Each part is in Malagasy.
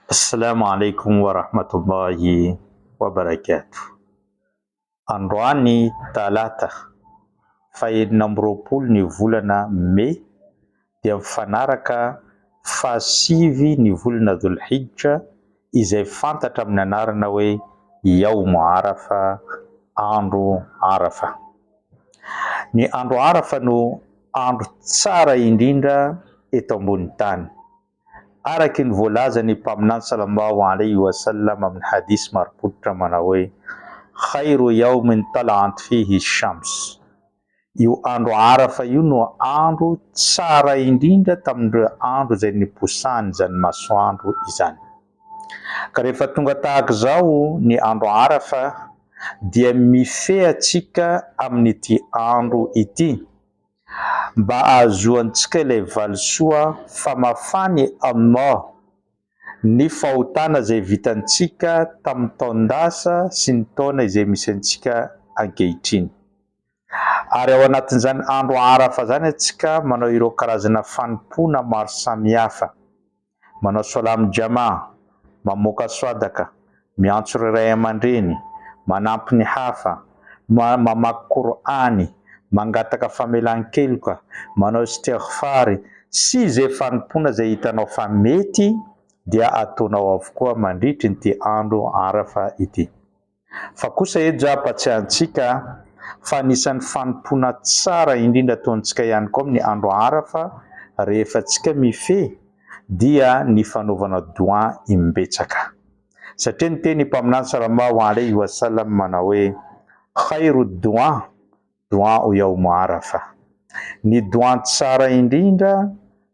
Assalamu alaikum warahmatullahi wabarakatuh. Androany talata faha-enina amby roapolo ny volana Mai dia mifanaraka faha-sivy ny volana Dhulhijja izay fantatra amin'ny anarana hoe Yaomo Arafa, andro Arafa. Ny andro Arafa no andro tsara indrindra eto ambonin'ny tany. Araky ny voalaza ny mpaminany sallallahu alaihi wasallam amin'ny hadisy maro-pototra manao hoe khairu yawmin tala'at fihi shams. Io andro Arafa io no andro tsara indrindra tamin'ireo andro izay niposahany izany masoandro izany. Ka rehefa tonga tahaka izao ny andro Arafa dia mifehy antsika amin'ity andro ity mba ahazoantsika ilay valisoa famafany Allah ny fahotana izay vitantsika tamin'ny taon-dasa sy ny taona izay misy antsika ankehitriny. Ary ao anatin'izany andro Arafa zany antsika manao ireo karazana fanompoana maro samihafa, manao salamo jamaa, mamoaka sadaka, miantso ireo ray aman-dreny, manampy ny hafa, mamaky Qur'any, mangataka famelan-keloka, manao istighfar sy izay fanompoana izay hitanao fa mety dia ataonao avokoa mandritra ity andro Arafa ity. Fa kosa eto za ampatsiahantsika fa anisan'ny fanompoana tsara indrindra ataontsika ihany koa amin'ny andro Arafa rehefa tsika mifehy dia ny fanaovana dua imbetsaka. Satria ny teny mpaminany sallallahu alaihi wasallam manao hoe khairu dua o Yaomo Arafa. Ny dua tsara indrindra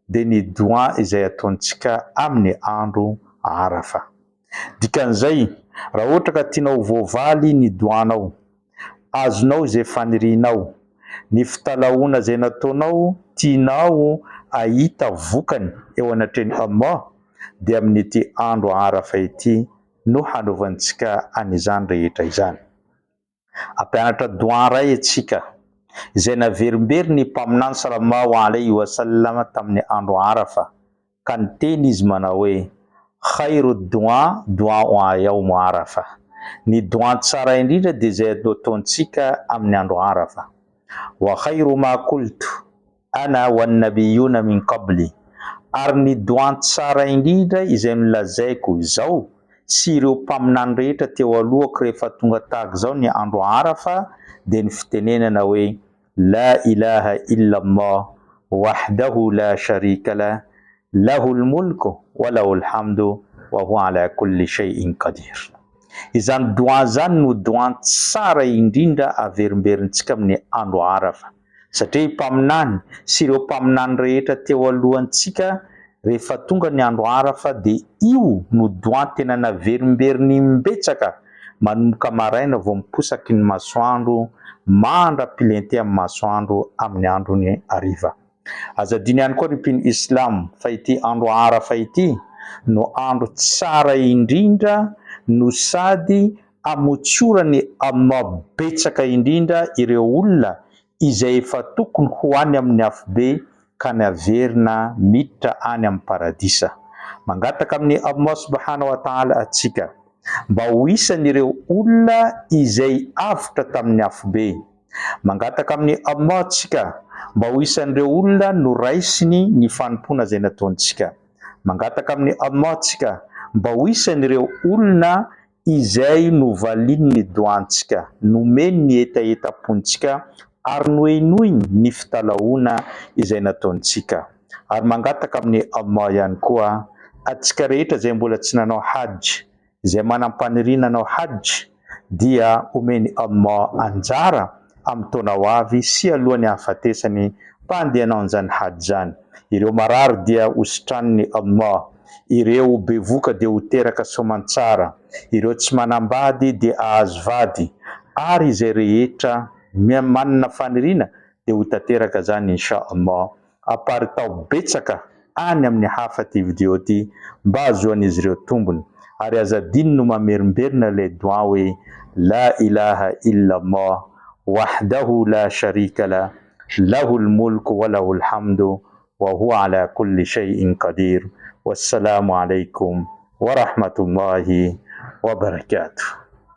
dia ny dua izay ataontsika amin'ny andro Arafa. Dikan'izay, raha ohatra ka tianao voavaly ny duanao, azonao izay fanirianao, ny fitalaona izay nataonao tianao ahita vokany eo anatreny Allah, dia amin'ity andro Arafa ity no hanaovantsika an'izany rehetra izany. Ampianatra dua ray antsika izay naverimbery ny mpaminany sallallahu alaihi wasallam tamin'ny andro Arafa, ka niteny izy manao hoe khairu dua o Yaomo Arafa. Ny dua tsara indrindra dia izay ataontsika amin'ny andro Arafa. Wa khairu ma qultu ana wan nabiyuna min qabli. Ary ny dua tsara indrindra izay nolazaiko izao sy ireo mpaminany rehetra teo alohako rehefa tonga tahaka izao ny andro Arafa dia ny fitenenana hoe la ilaha illa Allah wahdahu la sharika la lahul mulku wa lahul hamdu wa huwa ala kulli shay'in qadir. Izany dua zany no dua tsara indrindra averimberintsika amin'ny andro Arafa, satria mpaminany sy ireo mpaminany rehetra teo alohantsika rehefa tonga ny andro Arafa dia io no dua tena naverimberiny mbetsaka manomboka maraina vao miposaky ny masoandro mandra-pilente amin'ny masoandro amin'ny andro ny hariva. Azadiny ihany koa ripiny Islam fa ity andro Arafa ity no andro tsara indrindra no sady amotsorany Allah betsaka indrindra ireo olona izay efa tokony ho any amin'ny afobe ka naverina miditra any amin'ny paradisa. Mangataka amin'ny Allah subhanahu wa ta'ala atsika mba ho isan'ireo olona izay avitra tamin'ny afobe. Mangataka amin'ny Allah atsika mba ho isan'ireo olona no raisiny ny fanompoana izay nataontsika. Mangataka amin'ny Allah atsika mba ho isan'ireo olona izay novaliny ny doantsika, nomeny ny etaeta-pontsika ary noenoiny ny fitalaona izay nataontsika. Ary mangataka amin'ny Allah ihany koa atsika rehetra izay mbola tsy nanao hajj, izay manam-paniriana nanao hajj, dia omeny Allah anjara amin'ny taona ho avy sy alohan'ny hafatesany mba handehanao an'izany hajj zany. Ireo marary dia hositran'ny Allah, ireo bevoka dia ho teraka soamantsara, ireo tsy manambady dia ahazo vady, ary izay rehetra manana faniriana dia ho tanteraka zany insha Allah. Aparitao betsaka any amin'ny hafa ty video ty mba ahazoan'izy ireo tombony. Ary azadiny no mamerimberina ilay dua hoe la ilaha illa Allah wahdahu la sharika la lahul mulku wa lahul hamdu wa huwa ala kulli shay'in qadir. Wassalamu alaikum wa rahmatullahi wa barakatuh.